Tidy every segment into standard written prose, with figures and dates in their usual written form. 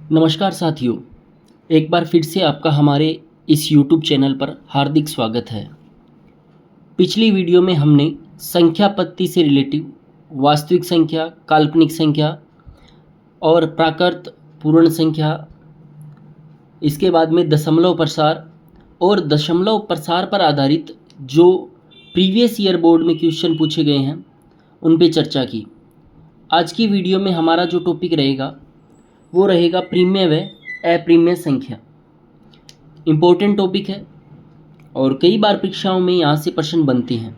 नमस्कार साथियों, एक बार फिर से आपका हमारे इस YouTube चैनल पर हार्दिक स्वागत है। पिछली वीडियो में हमने संख्या पत्ती से रिलेटिव वास्तविक संख्या, काल्पनिक संख्या और प्राकृत पूर्ण संख्या, इसके बाद में दशमलव प्रसार और दशमलव प्रसार पर आधारित जो प्रीवियस ईयर बोर्ड में क्वेश्चन पूछे गए हैं उन पे चर्चा की। आज की वीडियो में हमारा जो टॉपिक रहेगा वो रहेगा प्रीमेय व अप्रीमेय संख्या। इम्पोर्टेंट टॉपिक है और कई बार परीक्षाओं में यहाँ से प्रश्न बनते हैं।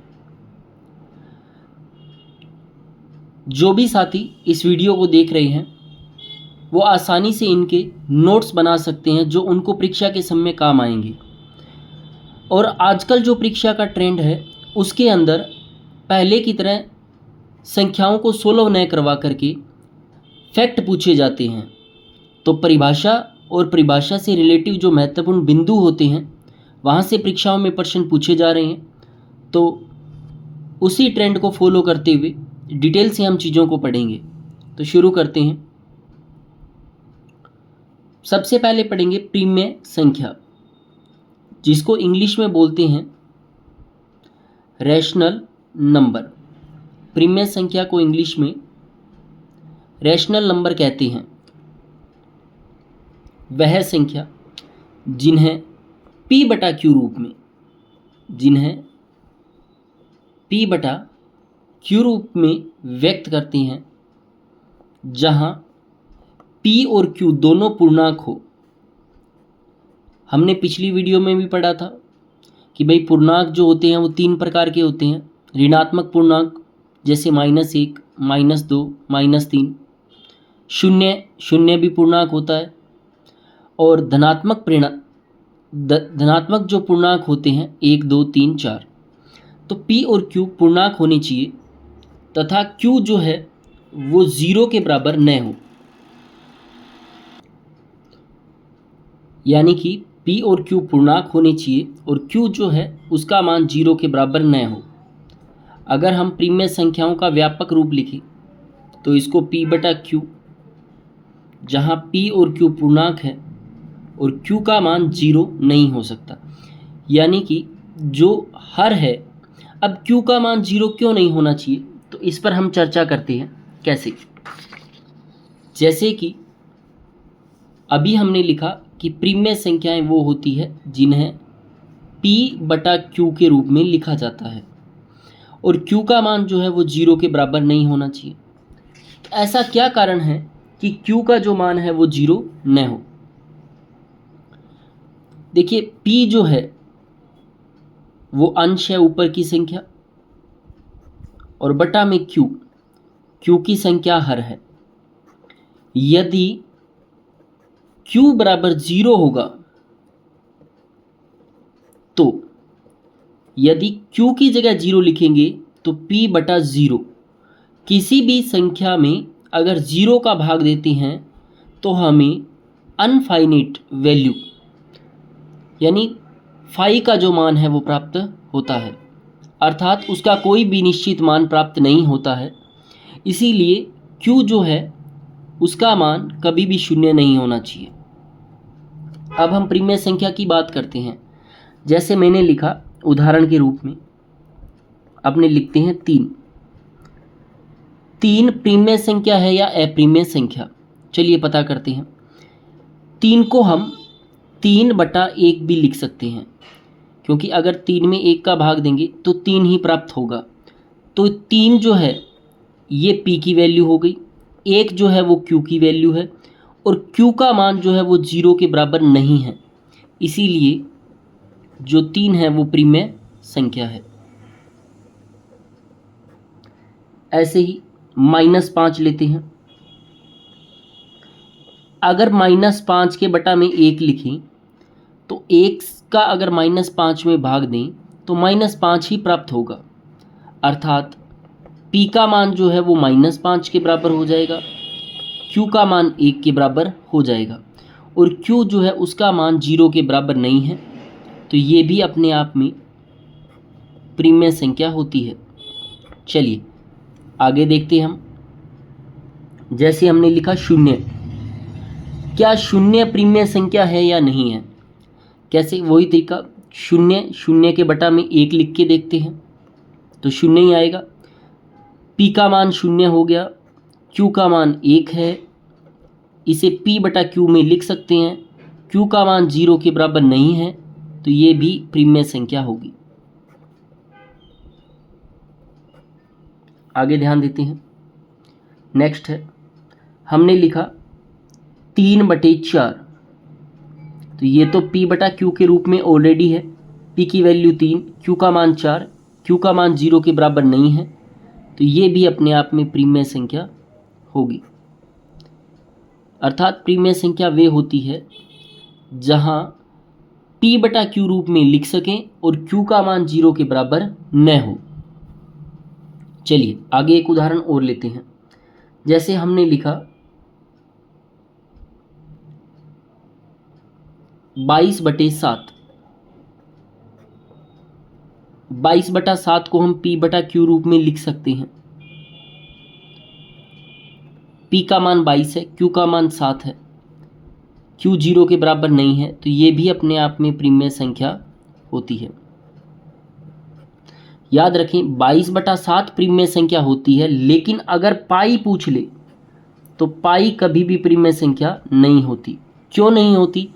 जो भी साथी इस वीडियो को देख रहे हैं वो आसानी से इनके नोट्स बना सकते हैं जो उनको परीक्षा के समय काम आएंगे। और आजकल जो परीक्षा का ट्रेंड है उसके अंदर पहले की तरह संख्याओं को सोल्व न करवा करके फैक्ट पूछे जाते हैं। तो परिभाषा और परिभाषा से रिलेटिव जो महत्वपूर्ण बिंदु होते हैं वहाँ से परीक्षाओं में प्रश्न पूछे जा रहे हैं। तो उसी ट्रेंड को फॉलो करते हुए डिटेल से हम चीज़ों को पढ़ेंगे। तो शुरू करते हैं। सबसे पहले पढ़ेंगे प्रीमेय संख्या, जिसको इंग्लिश में बोलते हैं रैशनल नंबर। प्रीमेय संख्या को इंग्लिश में रैशनल नंबर कहते हैं। वह संख्या जिन्हें P बटा Q रूप में व्यक्त करते हैं, जहां P और Q दोनों पूर्णांक हो। हमने पिछली वीडियो में भी पढ़ा था कि भाई पूर्णांक जो होते हैं वो तीन प्रकार के होते हैं। ऋणात्मक पूर्णांक जैसे -1, -2, -3। शून्य भी पूर्णांक होता है। और धनात्मक जो पूर्णांक होते हैं 1, 2, 3, 4। तो P और Q पूर्णांक होने चाहिए तथा Q जो है वो 0 के बराबर न हो। यानी कि P और Q पूर्णांक होने चाहिए और Q जो है उसका मान 0 के बराबर न हो। अगर हम प्रीमेय संख्याओं का व्यापक रूप लिखें तो इसको P बटा Q, जहाँ P और Q पूर्णांक है और Q का मान 0 नहीं हो सकता, यानी कि जो हर है। अब Q का मान 0 क्यों नहीं होना चाहिए, तो इस पर हम चर्चा करते हैं। कैसे? जैसे कि अभी हमने लिखा कि प्रीमेय संख्याएं वो होती है जिन्हें P बटा Q के रूप में लिखा जाता है और Q का मान जो है वो 0 के बराबर नहीं होना चाहिए। तो ऐसा क्या कारण है कि Q का जो मान है वो 0 न हो? देखिए, P जो है वो अंश है ऊपर की संख्या और बटा में Q की संख्या हर है। यदि Q बराबर 0 होगा तो यदि Q की जगह 0 लिखेंगे तो P बटा 0। किसी भी संख्या में अगर 0 का भाग देते हैं तो हमें अनफाइनाइट वैल्यू यानी फाई का जो मान है वो प्राप्त होता है, अर्थात उसका कोई भी निश्चित मान प्राप्त नहीं होता है। इसीलिए Q जो है उसका मान कभी भी शून्य नहीं होना चाहिए। अब हम प्रीमेय संख्या की बात करते हैं। जैसे मैंने लिखा उदाहरण के रूप में, अपने लिखते हैं 3 प्रीमेय संख्या है या अप्रीमेय संख्या। चलिए पता करते हैं। 3 को हम 3/1 भी लिख सकते हैं, क्योंकि अगर 3 में 1 का भाग देंगे तो 3 ही प्राप्त होगा। तो 3 जो है ये P की वैल्यू हो गई, 1 जो है वो Q की वैल्यू है और Q का मान जो है वो 0 के बराबर नहीं है। इसीलिए जो 3 है वो प्रीमेय संख्या है। ऐसे ही -5 लेते हैं। अगर -5 के बटा में 1 लिखें तो 1 का अगर -5 में भाग दें तो -5 ही प्राप्त होगा, अर्थात P का मान जो है वो -5 के बराबर हो जाएगा, Q का मान 1 के बराबर हो जाएगा और Q जो है उसका मान 0 के बराबर नहीं है। तो ये भी अपने आप में प्रीमेय संख्या होती है। चलिए आगे देखते हैं हम। जैसे हमने लिखा 0, क्या शून्य प्रीमेय संख्या है या नहीं है। कैसे, वही तरीका, शून्य, शून्य के बटा में 1 लिख के देखते हैं तो शून्य ही आएगा। p का मान शून्य हो गया, q का मान 1 है, इसे p बटा q में लिख सकते हैं। q का मान 0 के बराबर नहीं है तो ये भी प्रीमेय संख्या होगी। आगे ध्यान देते हैं। नेक्स्ट है, हमने लिखा 3/4, तो ये तो p बटा q के रूप में ऑलरेडी है। p की वैल्यू 3, q का मान 4, q का मान 0 के बराबर नहीं है तो ये भी अपने आप में प्रीमेय संख्या होगी। अर्थात प्रीमेय संख्या वे होती है जहाँ p बटा q रूप में लिख सकें और q का मान 0 के बराबर न हो। चलिए आगे एक उदाहरण और लेते हैं। जैसे हमने लिखा 22/7, 22/7 को हम p बटा q रूप में लिख सकते हैं। p का मान 22 है, q का मान 7 है, q 0 के बराबर नहीं है तो ये भी अपने आप में प्रीमेय संख्या होती है। याद रखें 22/7 प्रीमेय संख्या होती है, लेकिन अगर पाई पूछ ले तो पाई कभी भी प्रीमेय संख्या नहीं होती। क्यों नहीं होती,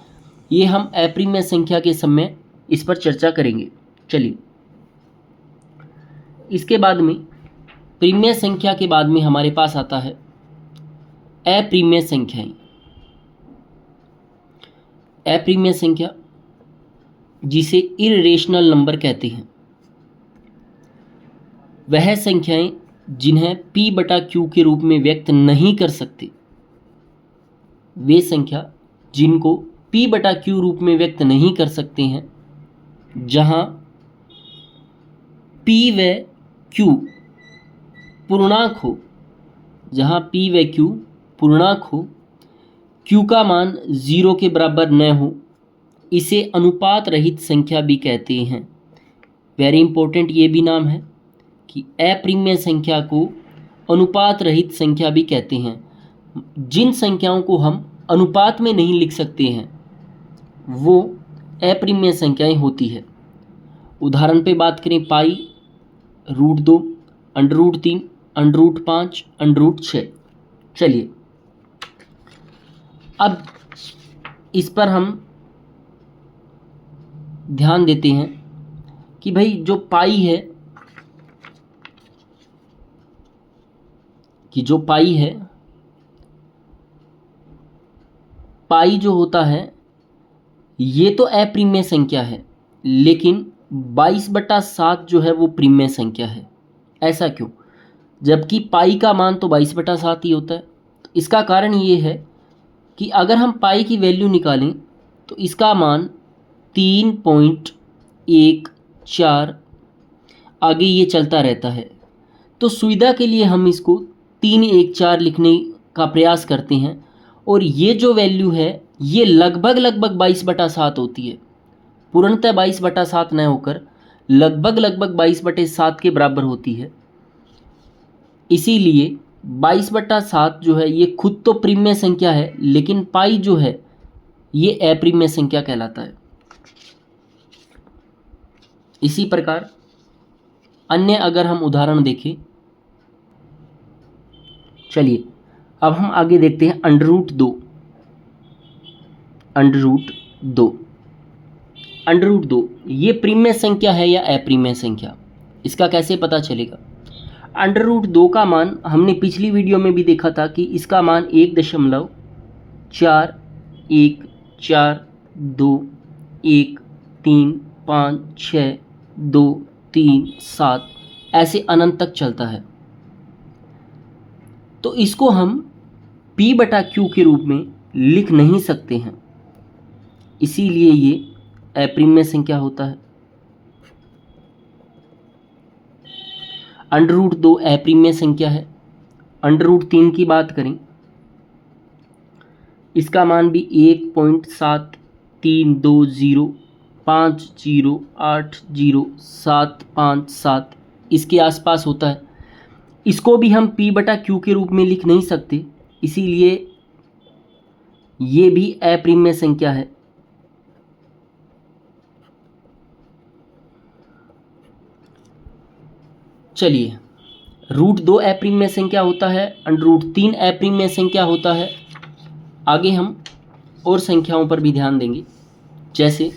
ये हम अप्रीमेय संख्या के समय इस पर चर्चा करेंगे। चलिए, इसके बाद में प्रीमेय संख्या के बाद में हमारे पास आता है अप्रीमेय संख्याएं। अप्रीमेय संख्या जिसे इररेशनल नंबर कहते हैं, वह संख्याएं जिन्हें p बटा q के रूप में व्यक्त नहीं कर सकते। वे संख्या जिनको p बटा q रूप में व्यक्त नहीं कर सकते हैं, जहां p व q पूर्णांक हो, जहां p व q पूर्णांक हो, q का मान 0 के बराबर न हो, इसे अनुपात रहित संख्या भी कहते हैं। वेरी इंपॉर्टेंट ये भी नाम है कि अप्रीमेय संख्या को अनुपात रहित संख्या भी कहते हैं। जिन संख्याओं को हम अनुपात में नहीं लिख सकते हैं वो अप्रीमेय संख्याएं होती है। उदाहरण पे बात करें, पाई, √2, √3, √5, √6। चलिए अब इस पर हम ध्यान देते हैं कि भाई जो पाई है, पाई जो होता है ये तो अप्रीमेय संख्या है, लेकिन 22/7 जो है वो प्रीमेय संख्या है। ऐसा क्यों, जबकि पाई का मान तो 22/7 ही होता है। तो इसका कारण ये है कि अगर हम पाई की वैल्यू निकालें तो इसका मान 3.14 आगे ये चलता रहता है। तो सुविधा के लिए हम इसको 314 लिखने का प्रयास करते हैं और ये जो वैल्यू है ये लगभग 22/7 होती है। पूर्णतः 22/7 न होकर लगभग 22/7 के बराबर होती है। इसीलिए 22/7 जो है ये खुद तो प्रीमेय संख्या है, लेकिन पाई जो है ये अप्रीमेय संख्या कहलाता है। इसी प्रकार अन्य अगर हम उदाहरण देखें, चलिए अब हम आगे देखते हैं √2। √2 ये प्रीमेय संख्या है या अप्रीमेय संख्या, इसका कैसे पता चलेगा। √2 का मान हमने पिछली वीडियो में भी देखा था कि इसका मान 1.4142135623 ऐसे अनंत तक चलता है। तो इसको हम p बटा q के रूप में लिख नहीं सकते हैं, इसीलिए ये अप्रीमेय संख्या होता है। √2 अप्रीमेय संख्या है। √3 की बात करें, इसका मान भी 1.732050805757 इसके आसपास होता है। इसको भी हम p बटा q के रूप में लिख नहीं सकते, इसीलिए ये भी अप्रिमेय संख्या है। चलिए, √2 अप्रिमेय संख्या होता है, √3 अप्रिमेय संख्या होता है। आगे हम और संख्याओं पर भी ध्यान देंगे, जैसे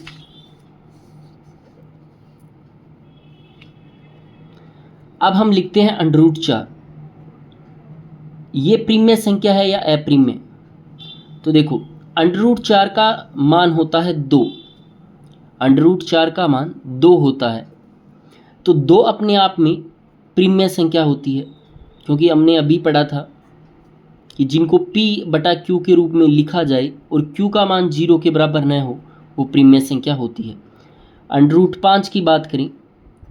अब हम लिखते हैं √4। ये प्रिमेय संख्या है या अप्रिमेय? तो देखो, √4 का मान होता है 2। √4 का मान 2 होता है। तो 2 अपने आप में प्रिमेय संख्या होती है, क्योंकि हमने अभी पढ़ा था कि जिनको p/q के रूप में लिखा जाए और q का मान 0 के बराबर न हो, वो प्रिमेय संख्या होती है। √5 की बात करें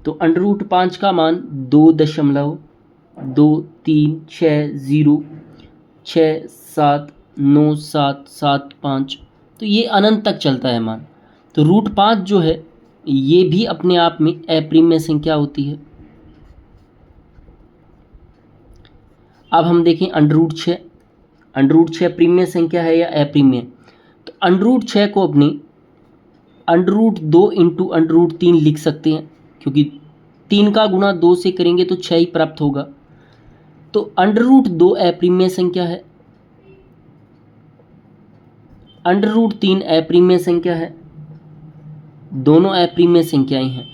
तो √5 का मान 2.23606797775, तो ये अनंत तक चलता है मान। तो √5 जो है ये भी अपने आप में अप्रिमेय संख्या होती है। अब हम देखें √6। √6 प्रिमेय संख्या है या अप्रिमेय? तो √6 को अपने √2 इंटू √3 लिख सकते हैं, क्योंकि 3 का गुणा 2 से करेंगे तो 6 ही प्राप्त होगा। तो √2 अप्रिमेय संख्या है, √3 अप्रिमेय संख्या है, दोनों अप्रिमेय संख्याएं हैं।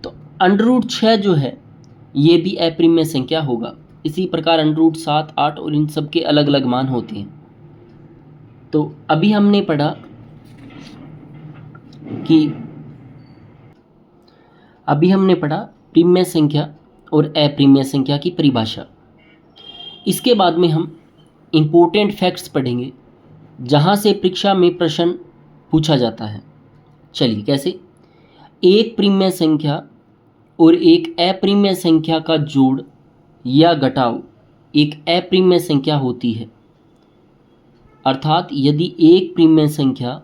तो √6 जो है ये भी अप्रिमेय संख्या होगा। इसी प्रकार √7, 8 और इन सब के अलग अलग मान होते हैं। तो अभी हमने पढ़ा प्रिमेय संख्या और अप्रिमेय संख्या की परिभाषा। इसके बाद में हम इम्पोर्टेंट फैक्ट्स पढ़ेंगे, जहाँ से परीक्षा में प्रश्न पूछा जाता है। चलिए, कैसे? एक प्रिमेय संख्या और एक अप्रिमेय संख्या का जोड़ या घटाव एक अप्रिमेय संख्या होती है। अर्थात यदि एक प्रिमेय संख्या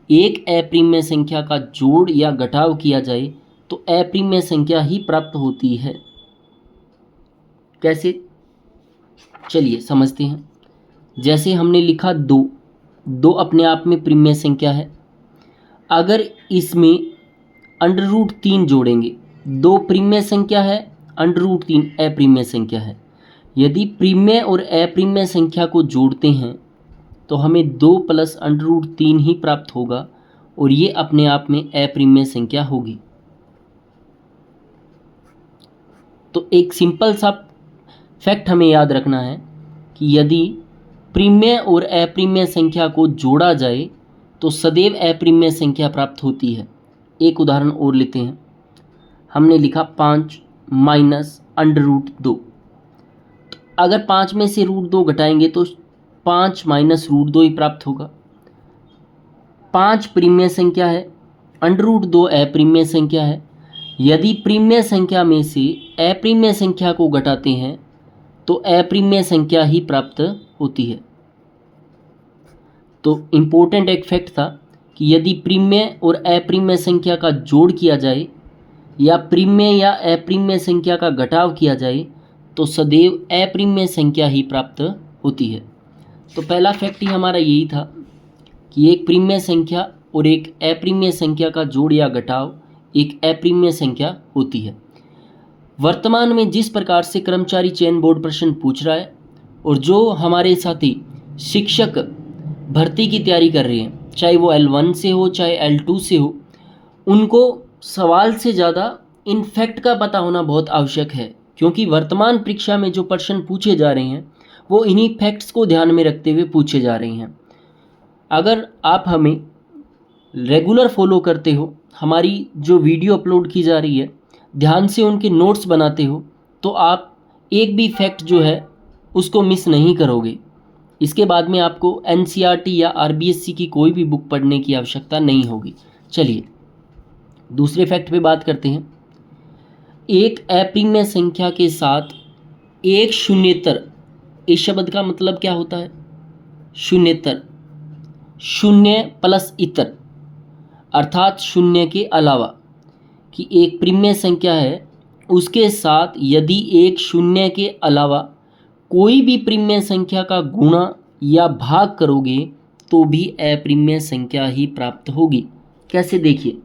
एक अप्रिमेय संख्या का जोड़ या घटाव किया जाए तो अप्रिमेय संख्या ही प्राप्त होती है। कैसे? चलिए समझते हैं। जैसे हमने लिखा 2 अपने आप में प्रिमेय संख्या है। अगर इसमें √3 जोड़ेंगे, 2 प्रिमेय संख्या है, √3 अप्रिमेय संख्या है। यदि प्रिमेय और अप्रिमेय संख्या को जोड़ते हैं तो हमें 2 + √3 ही प्राप्त होगा, और ये अपने आप में अप्रिमेय संख्या होगी। तो एक सिंपल सा फैक्ट हमें याद रखना है कि यदि प्रिमेय और अप्रिमेय संख्या को जोड़ा जाए तो सदैव अप्रिमेय संख्या प्राप्त होती है। एक उदाहरण और लेते हैं। हमने लिखा 5 - √2। अगर 5 में से √2 घटाएंगे तो 5 - √2 ही प्राप्त होगा। 5 प्रिमेय संख्या है, √2 अप्रिमेय संख्या है। यदि प्रिमेय संख्या में से अप्रिमेय संख्या को घटाते हैं तो अप्रिमेय संख्या ही प्राप्त होती है। तो इम्पोर्टेंट एक फैक्ट था कि यदि प्रिमेय और अप्रिमेय संख्या का जोड़ किया जाए या प्रिमेय या अप्रिमेय संख्या का घटाव किया जाए तो सदैव अप्रिमेय संख्या ही प्राप्त होती है। तो पहला फैक्ट ही हमारा यही था कि एक प्रिमेय संख्या और एक अप्रिमेय संख्या का जोड़ या घटाव एक अप्रिमेय संख्या होती है। वर्तमान में जिस प्रकार से कर्मचारी चयन बोर्ड प्रश्न पूछ रहा है और जो हमारे साथी शिक्षक भर्ती की तैयारी कर रहे हैं, चाहे वो L1 से हो चाहे L2 से हो, उनको सवाल से ज़्यादा इन फैक्ट का पता होना बहुत आवश्यक है, क्योंकि वर्तमान परीक्षा में जो प्रश्न पूछे जा रहे हैं वो इन्हीं फैक्ट्स को ध्यान में रखते हुए पूछे जा रहे हैं। अगर आप हमें रेगुलर फॉलो करते हो, हमारी जो वीडियो अपलोड की जा रही है, ध्यान से उनके नोट्स बनाते हो, तो आप एक भी फैक्ट जो है उसको मिस नहीं करोगे। इसके बाद में आपको NCERT या RBSC की कोई भी बुक पढ़ने की आवश्यकता नहीं होगी। चलिए दूसरे फैक्ट पे बात करते हैं। एक अप्रिमेय संख्या के साथ एक शून्येतर, इस शब्द का मतलब क्या होता है? शून्येतर, शून्य प्लस इतर, अर्थात शून्य के अलावा, कि एक प्रिमेय संख्या है उसके साथ यदि एक शून्य के अलावा कोई भी प्रिमेय संख्या का गुणा या भाग करोगे तो भी अप्रिमेय संख्या ही प्राप्त होगी। कैसे, देखिए,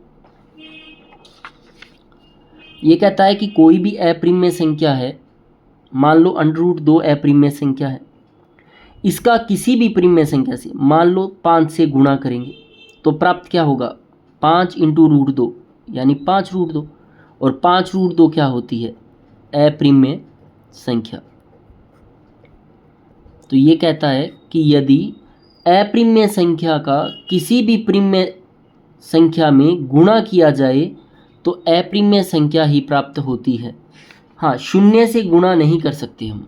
ये कहता है कि कोई भी अप्रिमेय संख्या है, मान लो √2 अप्रिमेय संख्या है, इसका किसी भी प्रिमेय संख्या से मान लो 5 से गुणा करेंगे तो प्राप्त क्या होगा, 5 इंटू √2 यानी 5√2, और 5√2 क्या होती है, अप्रिमेय संख्या। तो ये कहता है कि यदि अप्रिमेय संख्या का किसी भी प्रिमेय संख्या में गुणा किया जाए तो अप्रिमेय संख्या ही प्राप्त होती है। हाँ, शून्य से गुणा नहीं कर सकते हम,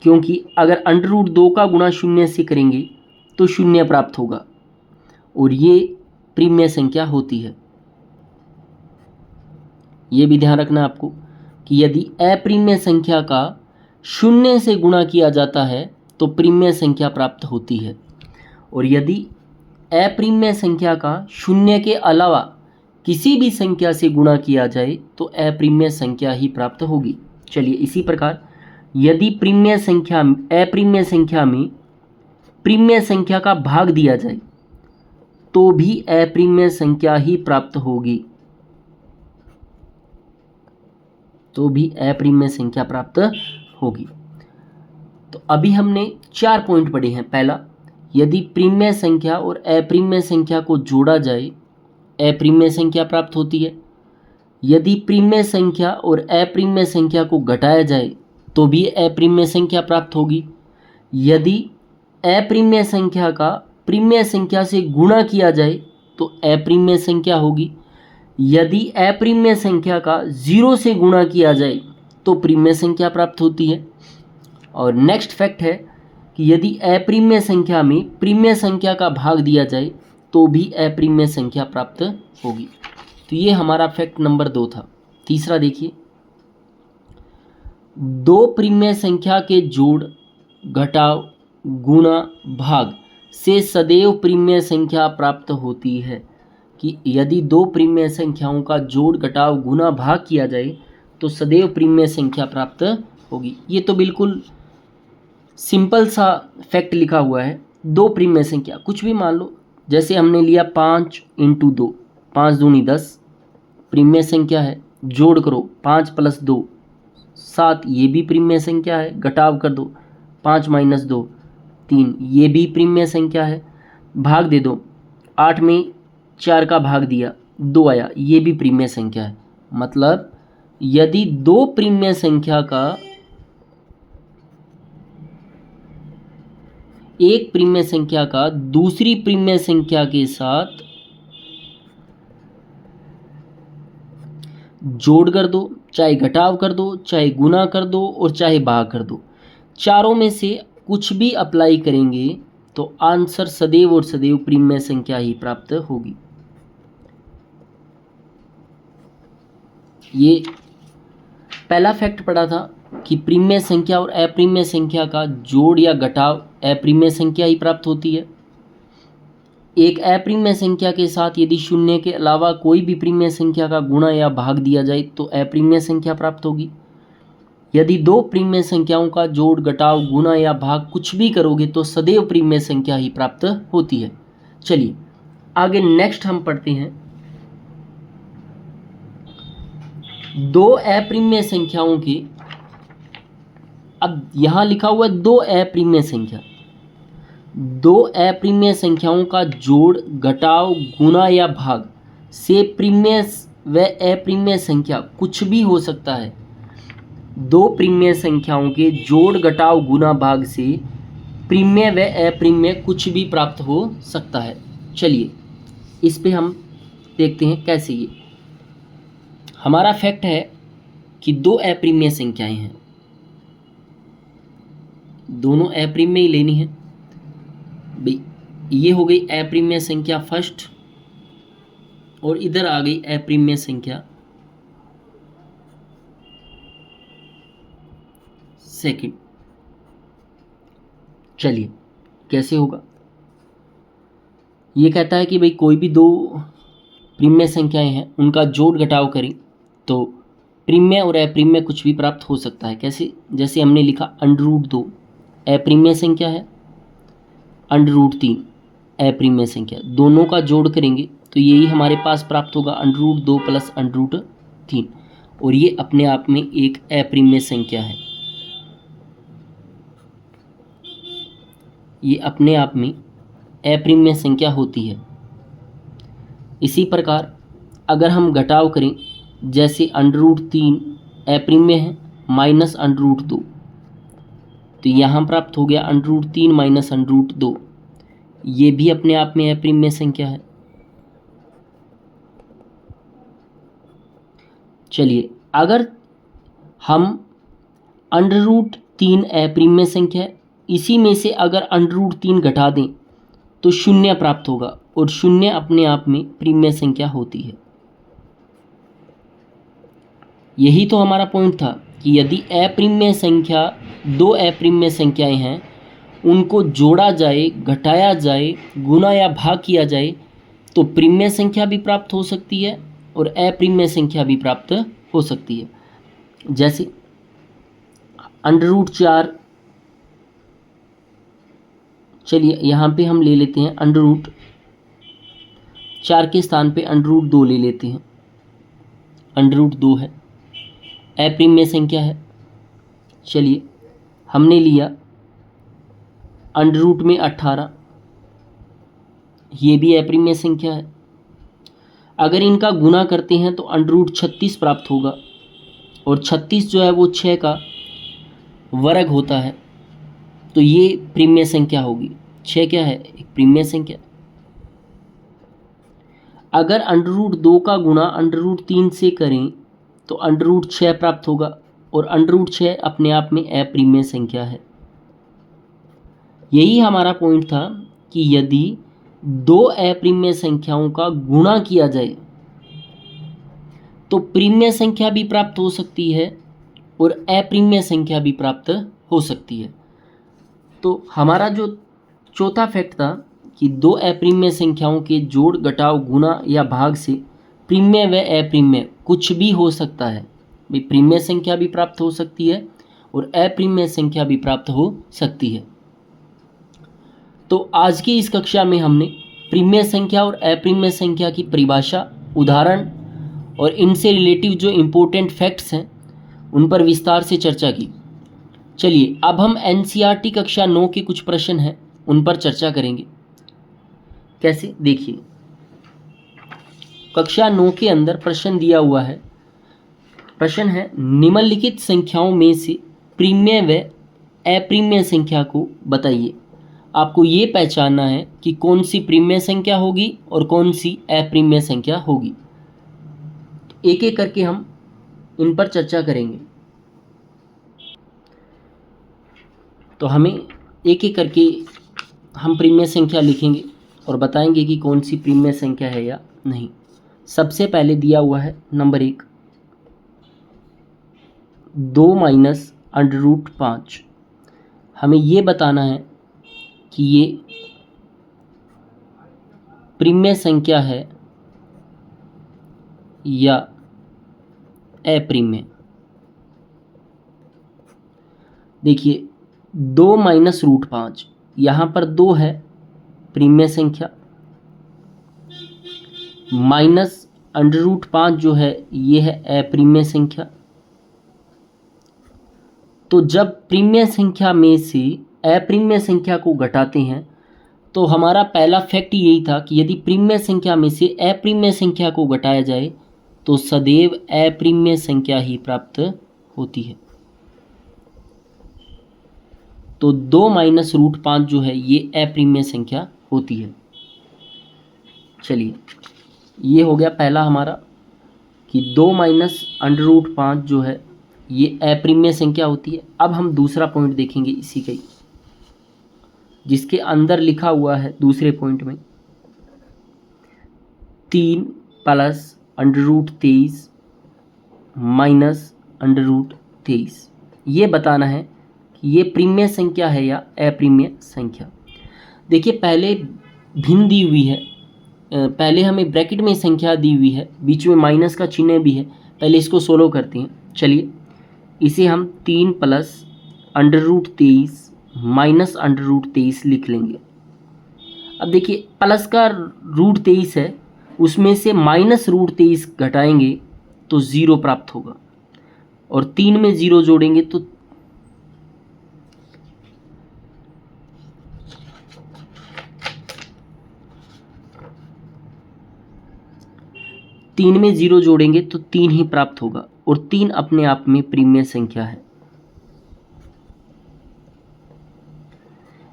क्योंकि अगर √2 का गुणा शून्य से करेंगे तो शून्य प्राप्त होगा, और ये प्रिमेय संख्या होती है। ये भी ध्यान रखना आपको कि यदि अप्रिमेय संख्या का शून्य से गुणा किया जाता है तो प्रिमेय संख्या प्राप्त होती है, और यदि अप्रिमेय संख्या का शून्य के अलावा किसी भी संख्या से गुणा किया जाए तो अप्रिमेय संख्या ही प्राप्त होगी। चलिए, इसी प्रकार यदि अप्रिमेय संख्या में प्रिमेय संख्या का भाग दिया जाए तो भी अप्रिमेय संख्या ही प्राप्त होगी, तो भी अप्रिमेय संख्या प्राप्त होगी। तो अभी हमने 4 पॉइंट पढ़े हैं। पहला, यदि प्रिमेय संख्या और अप्रिमेय संख्या को जोड़ा जाए अप्रिमेय संख्या प्राप्त होती है। यदि प्रिमेय संख्या और अप्रिमेय संख्या को घटाया जाए तो भी अप्रिमेय संख्या प्राप्त होगी। यदि अप्रिमेय संख्या का प्रिमेय संख्या से गुणा किया जाए तो अप्रिमेय संख्या होगी। यदि अप्रिमेय संख्या का 0 से गुणा किया जाए तो प्रिमेय संख्या प्राप्त होती है। और नेक्स्ट फैक्ट है कि यदि अप्रिमेय संख्या में प्रिमेय संख्या का भाग दिया जाए तो भी अप्रिमेय संख्या प्राप्त होगी। तो ये हमारा फैक्ट नंबर 2 था। तीसरा देखिए, 2 प्रिमेय संख्या के जोड़, घटाव, गुणा, भाग से सदैव प्रिमेय संख्या प्राप्त होती है। कि यदि 2 प्रिमेय संख्याओं का जोड़, घटाव, गुणा, भाग किया जाए तो सदैव प्रिमेय संख्या प्राप्त होगी। ये तो बिल्कुल सिंपल सा फैक्ट लिखा हुआ है। 2 प्रिमेय संख्या कुछ भी मान लो, जैसे हमने लिया 5 इंटू 2, 5 दूनी 10 प्रिमेय संख्या है। जोड़ करो 5 प्लस 2 7, ये भी प्रिमेय संख्या है। घटाव कर दो 5 माइनस 2 3, ये भी प्रिमेय संख्या है। भाग दे दो, 8 में 4 का भाग दिया 2 आया, ये भी प्रिमेय संख्या है। मतलब यदि 2 प्रिमेय संख्या का एक प्रिमेय संख्या का दूसरी प्रिमेय संख्या के साथ जोड़ कर दो, चाहे घटाव कर दो, चाहे गुना कर दो और चाहे भाग कर दो, चारों में से कुछ भी अप्लाई करेंगे तो आंसर सदैव और सदैव प्रिमेय संख्या ही प्राप्त होगी। ये पहला फैक्ट पढ़ा था कि प्रिमेय संख्या और अप्रिमेय संख्या का जोड़ या घटाव अप्रिमेय संख्या ही प्राप्त होती है। एक अप्रिमेय संख्या के साथ यदि शून्य के अलावा कोई भी प्रिमेय संख्या का गुणा या भाग दिया जाए तो अप्रिमेय संख्या प्राप्त होगी। यदि 2 प्रिमेय संख्याओं का जोड़, घटाव, गुणा या भाग कुछ भी करोगे तो सदैव प्रिमेय संख्या ही प्राप्त होती है। चलिए आगे नेक्स्ट हम पढ़ते हैं। 2 अप्रिमेय संख्याओं के, अब यहां लिखा हुआ है 2 अप्रिमेय संख्या, 2 अप्रिमेय संख्याओं का जोड़, घटाव, गुणा या भाग से प्रिमेय व अप्रिमेय संख्या कुछ भी हो सकता है। 2 प्रिमेय संख्याओं के जोड़, घटाव, गुणा, भाग से प्रिमेय व अप्रिमेय कुछ भी प्राप्त हो सकता है। चलिए इस पे हम देखते हैं कैसे। ये हमारा फैक्ट है कि 2 अप्रिमेय संख्याएं हैं, दोनों अप्रिमेय ही लेनी है भाई। ये हो गई अप्रिमेय संख्या फर्स्ट और इधर आ गई अप्रिमेय संख्या सेकंड। चलिए कैसे होगा। ये कहता है कि भाई कोई भी 2 प्रिमेय संख्याएं हैं, उनका जोड़ घटाव करें तो प्रिमेय और अप्रिमेय कुछ भी प्राप्त हो सकता है। कैसे, जैसे हमने लिखा √2 अप्रिमेय संख्या है, √3 अप्रिमेय संख्या, दोनों का जोड़ करेंगे तो यही हमारे पास प्राप्त होगा √2 प्लस √3, और ये अपने आप में एक अप्रिमेय संख्या है। ये अपने आप में अप्रिमेय संख्या होती है। इसी प्रकार अगर हम घटाव करें, जैसे √3 अप्रिमेय है माइनस √2, तो यहाँ प्राप्त हो गया √3 माइनस √2, ये भी अपने आप में अप्रिमेय संख्या है। चलिए, अगर हम √3 अप्रिमेय संख्या है, इसी में से अगर √3 घटा दें तो 0 प्राप्त होगा, और 0 अपने आप में प्रिमेय संख्या होती है। यही तो हमारा पॉइंट था कि यदि अप्रिमेय संख्या, दो अप्रिमेय संख्याएं हैं, उनको जोड़ा जाए, घटाया जाए, गुना या भाग किया जाए तो प्रिमेय संख्या भी प्राप्त हो सकती है और अप्रिमेय संख्या भी प्राप्त हो सकती है। जैसे √4, चलिए यहाँ पे हम ले लेते हैं √4 के स्थान पे √2 ले लेते हैं। √2 है, अप्रिमेय संख्या है। चलिए, हमने लिया √ में 18, ये भी अप्रिमेय संख्या है। अगर इनका गुना करते हैं तो √36 प्राप्त होगा, और 36 जो है वो 6 का वर्ग होता है, तो ये प्रिमेय संख्या होगी। 6 क्या है? एक प्रिमेय संख्या। अगर √2 का गुणा √3 से करें तो √6 प्राप्त होगा, और √6 अपने आप में अप्रिमेय संख्या है। यही हमारा पॉइंट था कि यदि दो अप्रिमेय संख्याओं का गुणा किया जाए तो प्रिमेय संख्या भी प्राप्त हो सकती है और अप्रिमेय संख्या भी प्राप्त हो सकती है। तो हमारा जो चौथा फैक्ट था कि दो अप्रिमेय संख्याओं के जोड़, घटाव, गुणा या भाग से प्रिमेय व अप्रिमेय कुछ भी हो सकता है। भाई, प्रिमेय संख्या भी प्राप्त हो सकती है और अप्रिमेय संख्या भी प्राप्त हो सकती है। तो आज की इस कक्षा में हमने प्रिमेय संख्या और अप्रिमेय संख्या की परिभाषा, उदाहरण और इनसे रिलेटिव जो इम्पोर्टेंट फैक्ट्स हैं उन पर विस्तार से चर्चा की। चलिए, अब हम एनसीईआरटी कक्षा 9 के कुछ प्रश्न हैं उन पर चर्चा करेंगे। कैसे? देखिए, कक्षा 9 के अंदर प्रश्न दिया हुआ है। प्रश्न है, निम्नलिखित संख्याओं में से प्रिमेय व अप्रिमेय संख्या को बताइए। आपको ये पहचानना है कि कौन सी प्रिमेय संख्या होगी और कौन सी अप्रिमेय संख्या होगी। एक एक करके हम इन पर चर्चा करेंगे। तो हमें एक एक करके हम प्रिमेय संख्या लिखेंगे और बताएंगे कि कौन सी प्रिमेय संख्या है या नहीं। सबसे पहले दिया हुआ है नंबर 1, 2 माइनस √5। हमें ये बताना है कि ये प्रिमेय संख्या है या अप्रिमेय। देखिए, 2 माइनस √5, यहाँ पर 2 है प्रिमेय संख्या, माइनस √5 जो है ये है अप्रिमेय संख्या। तो जब प्रिमेय संख्या में से अप्रिमेय संख्या को घटाते हैं तो हमारा पहला फैक्ट यही था कि यदि प्रिमेय संख्या में से अप्रिमेय संख्या को घटाया जाए तो सदैव अप्रिमेय संख्या ही प्राप्त होती है। तो 2 माइनस √5 जो है ये अप्रिमेय संख्या होती है। चलिए, ये हो गया पहला हमारा कि 2 माइनस √5 जो है ये अप्रिमेय संख्या होती है। अब हम दूसरा पॉइंट देखेंगे इसी का ही, जिसके अंदर लिखा हुआ है दूसरे पॉइंट में 3 प्लस √23 माइनस √23। ये बताना है कि ये प्रिमेय संख्या है या अप्रिमेय संख्या। देखिए, पहले भिन्न दी हुई है, पहले हमें ब्रैकेट में संख्या दी हुई है, बीच में माइनस का चिन्ह भी है। पहले इसको सोल्व करते हैं। चलिए, इसे हम 3 प्लस √23 माइनस √23 लिख लेंगे। अब देखिए प्लस का √23 है, उसमें से -√23 घटाएंगे तो 0 प्राप्त होगा, और 3 में 0 जोड़ेंगे तो तीन में 0 जोड़ेंगे तो 3 ही प्राप्त होगा, और 3 अपने आप में प्रीमिय संख्या है।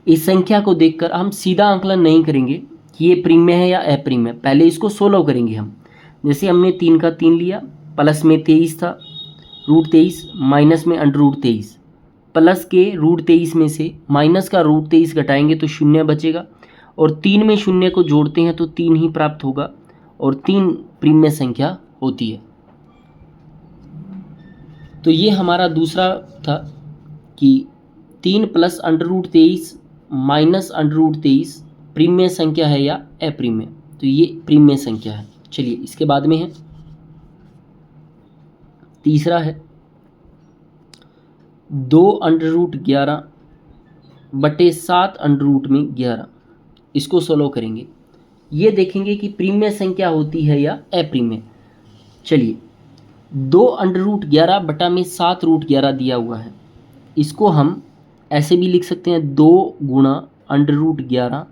इस संख्या को देखकर हम सीधा आंकलन नहीं करेंगे कि ये प्रीमिय है या अप्रीमिय, पहले इसको सोल्व करेंगे हम। जैसे हमने 3 का 3 लिया, प्लस में 23 था, √23 माइनस में √23, प्लस के √23 में से माइनस का √23 घटाएंगे तो 0 बचेगा, और 3 में 0 को जोड़ते हैं तो 3 ही प्राप्त होगा, और 3 प्रीमिय संख्या होती है। तो ये हमारा दूसरा था कि 3 + √23 माइनस √23 प्रीमिय संख्या है या अप्रीमिय, तो ये प्रीमिय संख्या है। चलिए इसके बाद में है तीसरा है 2√11 बटे 7 √11। इसको सोल्व करेंगे, ये देखेंगे कि प्रीमिय संख्या होती है या अप्रीमिय। चलिए 2√11 बटा में 7√11 दिया हुआ है, इसको हम ऐसे भी लिख सकते हैं 2 गुणा √11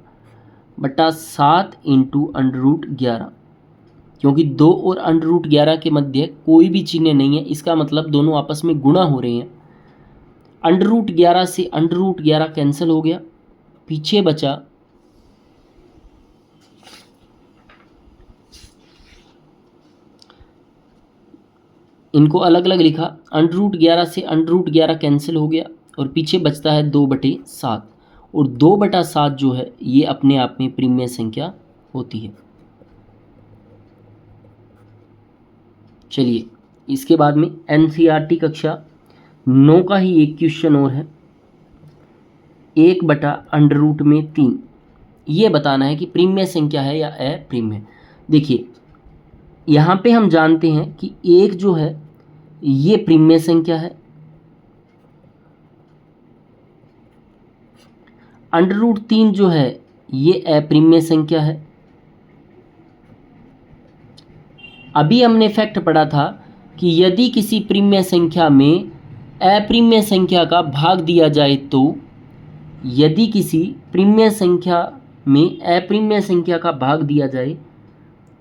बटा 7 इंटू √11, क्योंकि 2 और √11 के मध्य कोई भी चिन्ह नहीं है, इसका मतलब दोनों आपस में गुणा हो रहे हैं। √11 से √11 कैंसिल हो गया, पीछे बचा इनको अलग अलग लिखा, √11 से √11 कैंसिल हो गया, और पीछे बचता है 2/7, और 2/7 जो है ये अपने आप में प्रीमिय संख्या होती है। चलिए इसके बाद में NCERT कक्षा 9 का ही एक क्वेश्चन और है, 1/√3। ये बताना है कि प्रीमिय संख्या है या अप्रीमिय। देखिए यहाँ पे हम जानते हैं कि 1 जो है ये प्रीमिय संख्या है, √3 जो है ये अप्रीमिय संख्या है। अभी हमने फैक्ट पढ़ा था कि यदि किसी प्रीमिय संख्या में अप्रीमिय संख्या का भाग दिया जाए, तो यदि किसी प्रीमिय संख्या में अप्रीमिय संख्या का भाग दिया जाए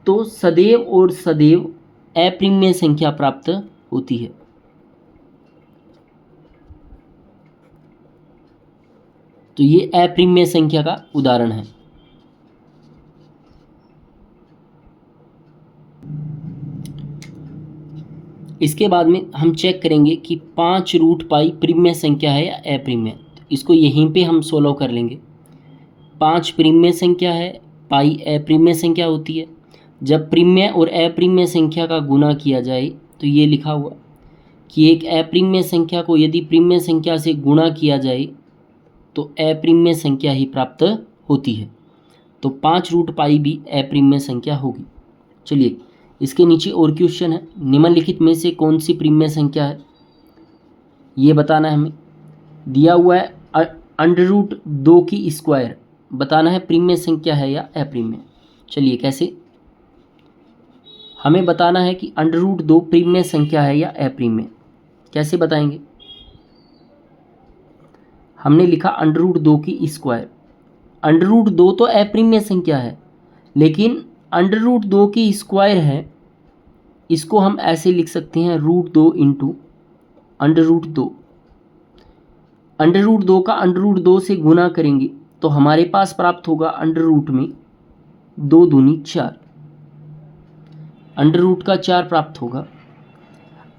तो सदैव और सदैव अप्रीमिय संख्या प्राप्त होती है। तो ये अप्रीमिय संख्या का उदाहरण है। इसके बाद में हम चेक करेंगे कि 5√π प्रीमिय संख्या है या अप्रीमिय, तो इसको यहीं पे हम सोल्व कर लेंगे। 5 प्रीमिय संख्या है, पाई अप्रीमिय संख्या होती है। जब प्रीमिय और अप्रीमिय संख्या का गुणा किया जाए तो ये लिखा हुआ कि एक अप्रीमिय संख्या को यदि प्रीमिय संख्या से गुणा किया जाए तो अप्रीमिय संख्या ही प्राप्त होती है। तो 5√π भी अप्रीमिय संख्या होगी। चलिए इसके नीचे और क्वेश्चन है, निम्नलिखित में से कौन सी प्रीमिय संख्या है ये बताना है हमें। दिया हुआ है √2 की स्क्वायर, बताना है प्रीमिय संख्या है या अप्रीमिय। चलिए कैसे, हमें बताना है कि √2 प्रीमिय संख्या है या अप्रीमिय। कैसे बताएंगे, हमने लिखा √2 की स्क्वायर। √2 तो अप्रीमिय संख्या है, लेकिन √2 की स्क्वायर है, इसको हम ऐसे लिख सकते हैं √2 इंटू √2। √2 का √2 से गुना करेंगे तो हमारे पास प्राप्त होगा √ में 2 दूनी 4, √ का 4 प्राप्त होगा।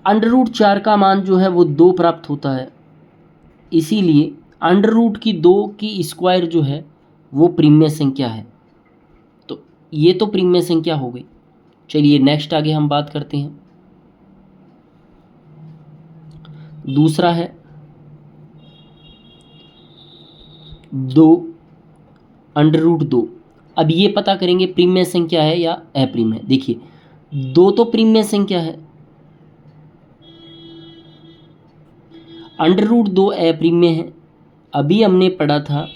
√4 का मान जो है वो 2 प्राप्त होता है, इसीलिए √ की 2 की स्क्वायर जो है वो प्रीमिय संख्या है। तो ये तो प्रीमिय संख्या हो गई। चलिए नेक्स्ट आगे हम बात करते हैं। दूसरा है 2 √2। अब ये पता करेंगे प्रीमिय संख्या है या अप्रीमिय। देखिए 2 तो प्रीमिय संख्या है, √2 अप्रीमिय है। अभी हमने पढ़ा था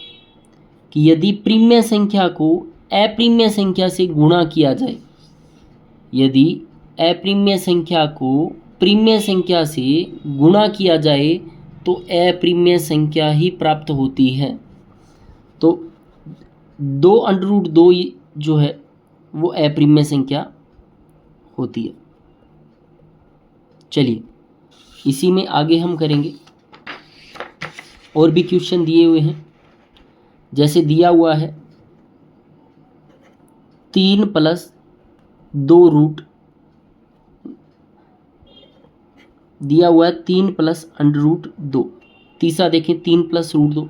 कि यदि प्रिमेय संख्या को अप्रिमेय संख्या से गुणा किया जाए, यदि अप्रिमेय संख्या को प्रिमेय संख्या से गुणा किया जाए तो अप्रिमेय संख्या ही प्राप्त होती है। तो 2√2 जो है वो अप्रिमेय संख्या होती है। चलिए इसी में आगे हम करेंगे। और भी क्वेश्चन दिए हुए हैं, जैसे दिया हुआ है 3 + 2 दिया हुआ है 3 + √2। तीसरा देखें 3 + √2।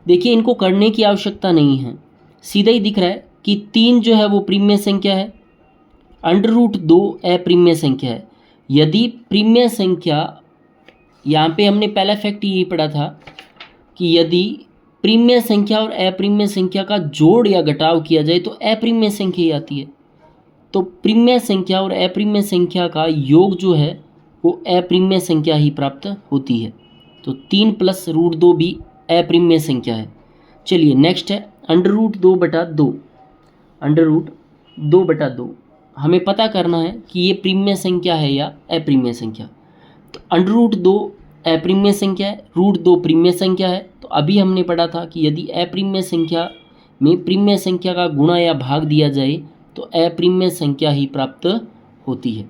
देखिए इनको करने की आवश्यकता नहीं है, सीधा ही दिख रहा है कि 3 जो है वो प्रिमेय संख्या है, √2 अप्रिमेय संख्या है। यदि प्रिमेय संख्या, यहाँ पे हमने पहला फैक्ट यही पढ़ा था कि यदि प्रिमेय संख्या और अप्रिमेय संख्या का जोड़ या घटाव किया जाए तो अप्रिमेय संख्या ही आती है। तो प्रिमेय संख्या और अप्रिमेय संख्या का योग जो है वो अप्रिमेय संख्या ही प्राप्त होती है। तो 3 + √2 भी अप्रिमेय संख्या है। चलिए नेक्स्ट है √2/2। √2/2 हमें पता करना है कि ये प्रिमेय संख्या है या अप्रिमेय संख्या। तो √2 अप्रिमेय संख्या है, √2 प्रिमेय संख्या है। तो अभी हमने पढ़ा था कि यदि अप्रिमेय संख्या में प्रिमेय संख्या का गुणा या भाग दिया जाए तो अप्रिमेय संख्या ही प्राप्त होती है।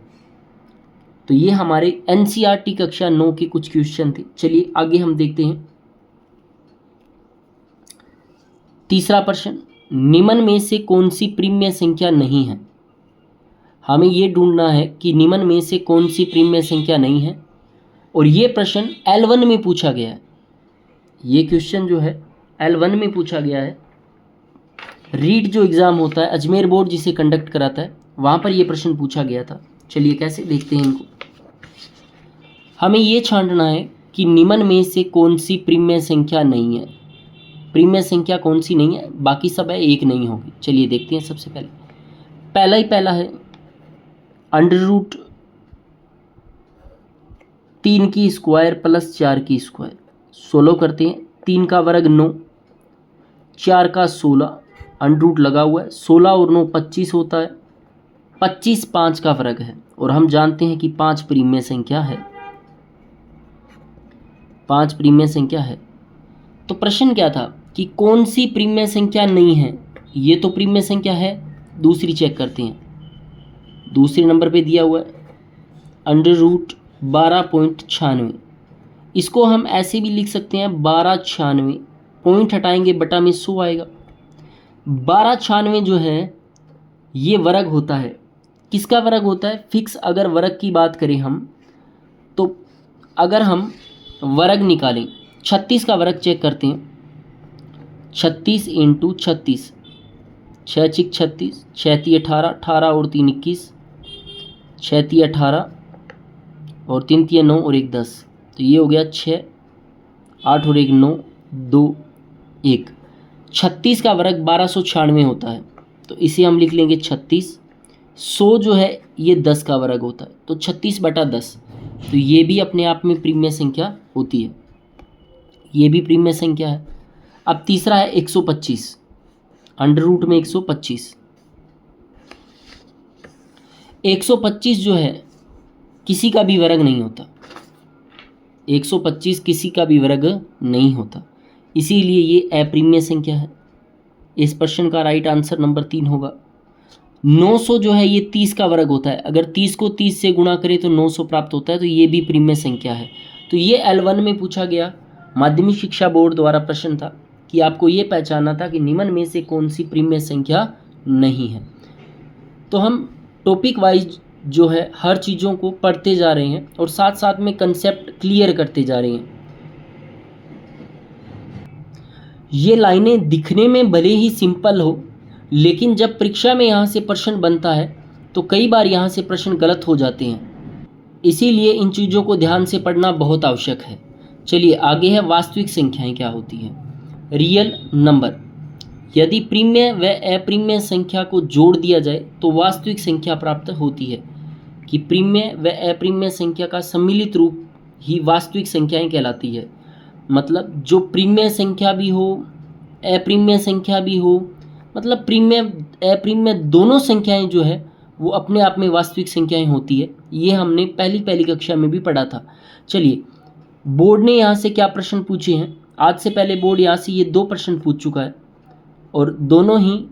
तो ये हमारे एनसीईआरटी कक्षा 9 के कुछ क्वेश्चन थे। चलिए आगे हम देखते हैं। तीसरा प्रश्न, निम्न में से कौन सी प्रिमेय संख्या नहीं है। हमें ये ढूंढना है कि निम्न में से कौन सी प्रिमेय संख्या नहीं है। और ये प्रश्न L1 में पूछा गया है। ये क्वेश्चन जो है L1 में पूछा गया है। रीट जो एग्ज़ाम होता है, अजमेर बोर्ड जिसे कंडक्ट कराता है, वहाँ पर ये प्रश्न पूछा गया था। चलिए कैसे देखते हैं इनको। हमें ये छांटना है कि निम्न में से कौन सी प्रिमेय संख्या नहीं है। प्रिमेय संख्या कौन सी नहीं है, बाकी सब है, एक नहीं होगी। चलिए देखते हैं। सबसे पहले पहला है √3 की स्क्वायर + 4 की स्क्वायर। 16 करते हैं। 3 का वर्ग 9, 4 का 16, √ लगा हुआ है। 16 और 9 25 होता है। 25 5 का वर्ग है और हम जानते हैं कि 5 प्रिमेय संख्या है। 5 प्रिमेय संख्या है। तो प्रश्न क्या था कि कौन सी प्रिमेय संख्या नहीं है। ये तो प्रिमेय संख्या है। दूसरी चेक करते हैं। दूसरे नंबर पे दिया हुआ है √12.96। इसको हम ऐसे भी लिख सकते हैं 1296। पॉइंट हटाएंगे, बटा में 100 आएगा। 1296 जो है ये वर्ग होता है। किसका वर्ग होता है? फिक्स। अगर वर्ग की बात करें हम, तो अगर हम वर्ग निकालें, 36 का वर्ग चेक करते हैं। 36 × 36, 6 × 36, 6 × 18, 18 और 3 21, 6 × 18 और 3 × 9 और 1 10। तो ये हो गया 6, 8 और 1 9, 2 1। 36 का वर्ग 1296 होता है। तो इसे हम लिख लेंगे 36। 100 जो है ये 10 का वर्ग होता है, तो 36/10। तो ये भी अपने आप में प्रिमेय संख्या होती है। ये भी प्रिमेय संख्या है। अब तीसरा है 125। √ में 125। 125 जो है किसी का भी वर्ग नहीं होता। 125 किसी का भी वर्ग नहीं होता, इसीलिए ये अप्रिमेय संख्या है। इस प्रश्न का राइट आंसर नंबर 3 होगा। 900 जो है ये 30 का वर्ग होता है। अगर 30 को 30 से गुणा करें तो 900 प्राप्त होता है। तो ये भी प्रिमेय संख्या है। तो ये L1 में पूछा गया माध्यमिक शिक्षा बोर्ड द्वारा प्रश्न था कि आपको ये पहचानना था कि निम्न में से कौन सी प्रिमेय संख्या नहीं है। तो हम टॉपिक वाइज जो है हर चीज़ों को पढ़ते जा रहे हैं और साथ साथ में कंसेप्ट क्लियर करते जा रहे हैं। ये लाइनें दिखने में भले ही सिंपल हो, लेकिन जब परीक्षा में यहाँ से प्रश्न बनता है तो कई बार यहाँ से प्रश्न गलत हो जाते हैं। इसीलिए इन चीज़ों को ध्यान से पढ़ना बहुत आवश्यक है। चलिए आगे है वास्तविक संख्याएं क्या होती हैं। Real number. यदि प्रिमेय व अप्रिमेय संख्या को जोड़ दिया जाए तो वास्तविक संख्या प्राप्त होती है। कि प्रिमेय व अप्रिमेय संख्या का सम्मिलित रूप ही वास्तविक संख्याएं कहलाती है। मतलब जो प्रिमेय संख्या भी हो अप्रिमेय संख्या भी हो, मतलब प्रीमेय अप्रीमेय दोनों संख्याएं जो है वो अपने आप में वास्तविक संख्याएं होती है। ये हमने पहली कक्षा में भी पढ़ा था। चलिए, बोर्ड ने यहाँ से क्या प्रश्न पूछे हैं। आज से पहले बोर्ड यहाँ से ये 2 प्रश्न पूछ चुका है और दोनों ही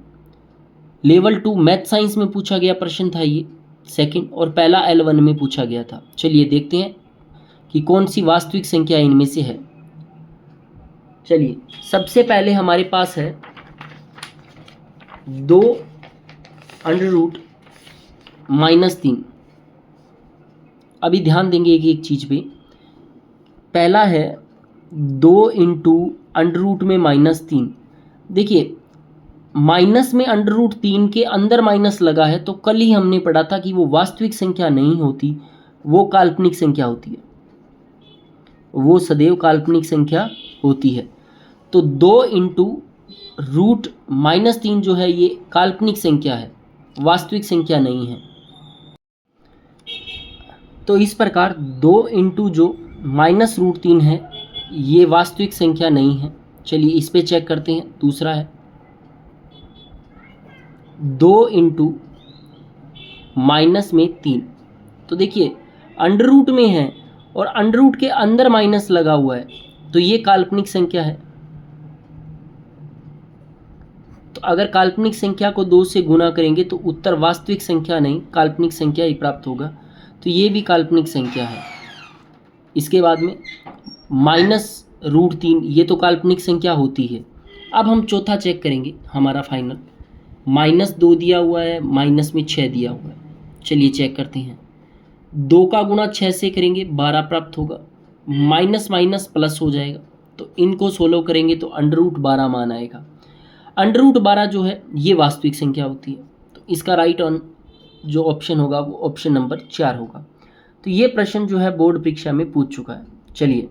लेवल 2 मैथ साइंस में पूछा गया प्रश्न था ये सेकंड, और पहला L1 में पूछा गया था। चलिए देखते हैं कि कौन सी वास्तविक संख्या इनमें से है। चलिए, सबसे पहले हमारे पास है 2 अंडर रूट -3। अभी ध्यान देंगे एक चीज़ पे। पहला है 2 इंटू अंडर रूट में -3। देखिए, माइनस में अंडर रूट 3 के अंदर माइनस लगा है, तो कल ही हमने पढ़ा था कि वो वास्तविक संख्या नहीं होती, वो काल्पनिक संख्या होती है, वो सदैव काल्पनिक संख्या होती है। तो 2 इंटू रूट -3 जो है ये काल्पनिक संख्या है, वास्तविक संख्या नहीं है। तो इस प्रकार 2 इंटू जो -√3 है ये वास्तविक संख्या नहीं है। चलिए इस पे चेक करते हैं। दूसरा है 2 इंटू -3। तो देखिए, अंडर रूट में है और अंडर रूट के अंदर माइनस लगा हुआ है, तो ये काल्पनिक संख्या है। तो अगर काल्पनिक संख्या को 2 से गुना करेंगे तो उत्तर वास्तविक संख्या नहीं, काल्पनिक संख्या ही प्राप्त होगा। तो ये भी काल्पनिक संख्या है। इसके बाद में -√3, ये तो काल्पनिक संख्या होती है। अब हम चौथा चेक करेंगे, हमारा फाइनल -2 दिया हुआ है, माइनस में 6 दिया हुआ है। चलिए चेक करते हैं। 2 का गुणा 6 से करेंगे 12 प्राप्त होगा, माइनस माइनस प्लस हो जाएगा, तो इनको सोल्व करेंगे तो √12 मान आएगा। √12 जो है ये वास्तविक संख्या होती है। तो इसका राइट ऑन जो ऑप्शन होगा वो ऑप्शन नंबर 4 होगा। तो ये प्रश्न जो है बोर्ड परीक्षा में पूछ चुका है। चलिए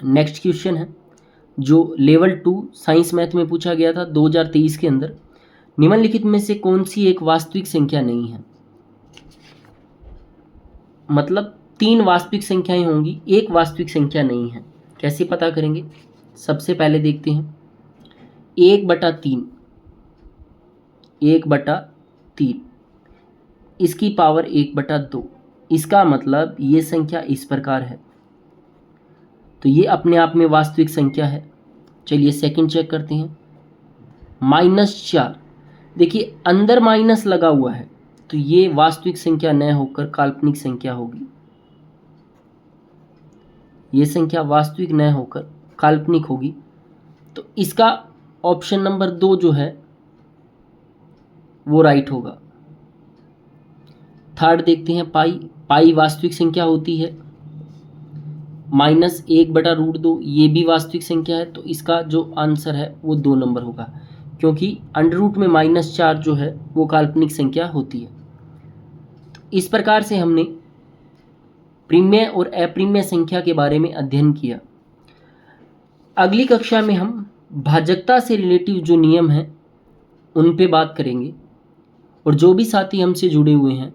नेक्स्ट क्वेश्चन है जो लेवल 2 साइंस मैथ में पूछा गया था 2023 के अंदर। निम्नलिखित में से कौन सी एक वास्तविक संख्या नहीं है। मतलब 3 वास्तविक संख्याएं होंगी, एक वास्तविक संख्या नहीं है। कैसे पता करेंगे? सबसे पहले देखते हैं 1/3, 1/3, इसकी पावर 1/2। इसका मतलब ये संख्या इस प्रकार है, तो ये अपने आप में वास्तविक संख्या है। चलिए सेकंड चेक करते हैं। -4, देखिए अंदर माइनस लगा हुआ है, तो ये वास्तविक संख्या न होकर काल्पनिक संख्या होगी। ये संख्या वास्तविक न होकर काल्पनिक होगी। तो इसका ऑप्शन नंबर 2 जो है वो राइट होगा। थर्ड देखते हैं पाई वास्तविक संख्या होती है। -1/√2 ये भी वास्तविक संख्या है, तो इसका जो आंसर है वो 2 नंबर होगा, क्योंकि अंडर रूट में -4 जो है वो काल्पनिक संख्या होती है। तो इस प्रकार से हमने प्रीमेय और अप्रीमेय संख्या के बारे में अध्ययन किया। अगली कक्षा में हम भाजकता से रिलेटिव जो नियम हैं उन पे बात करेंगे, और जो भी साथी हमसे जुड़े हुए हैं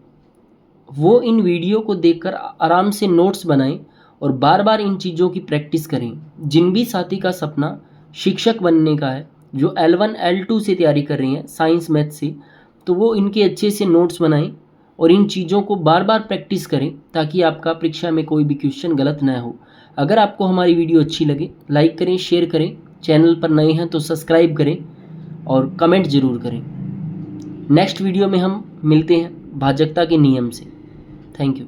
वो इन वीडियो को देखकर आराम से नोट्स बनाएं और बार बार इन चीज़ों की प्रैक्टिस करें। जिन भी साथी का सपना शिक्षक बनने का है, जो L1 L2 से तैयारी कर रही हैं साइंस मैथ से, तो वो इनके अच्छे से नोट्स बनाएं और इन चीज़ों को बार बार प्रैक्टिस करें, ताकि आपका परीक्षा में कोई भी क्वेश्चन गलत ना हो। अगर आपको हमारी वीडियो अच्छी लगे लाइक करें, शेयर करें, चैनल पर नए हैं तो सब्सक्राइब करें और कमेंट ज़रूर करें। नेक्स्ट वीडियो में हम मिलते हैं भाजकता के नियम से। Thank you.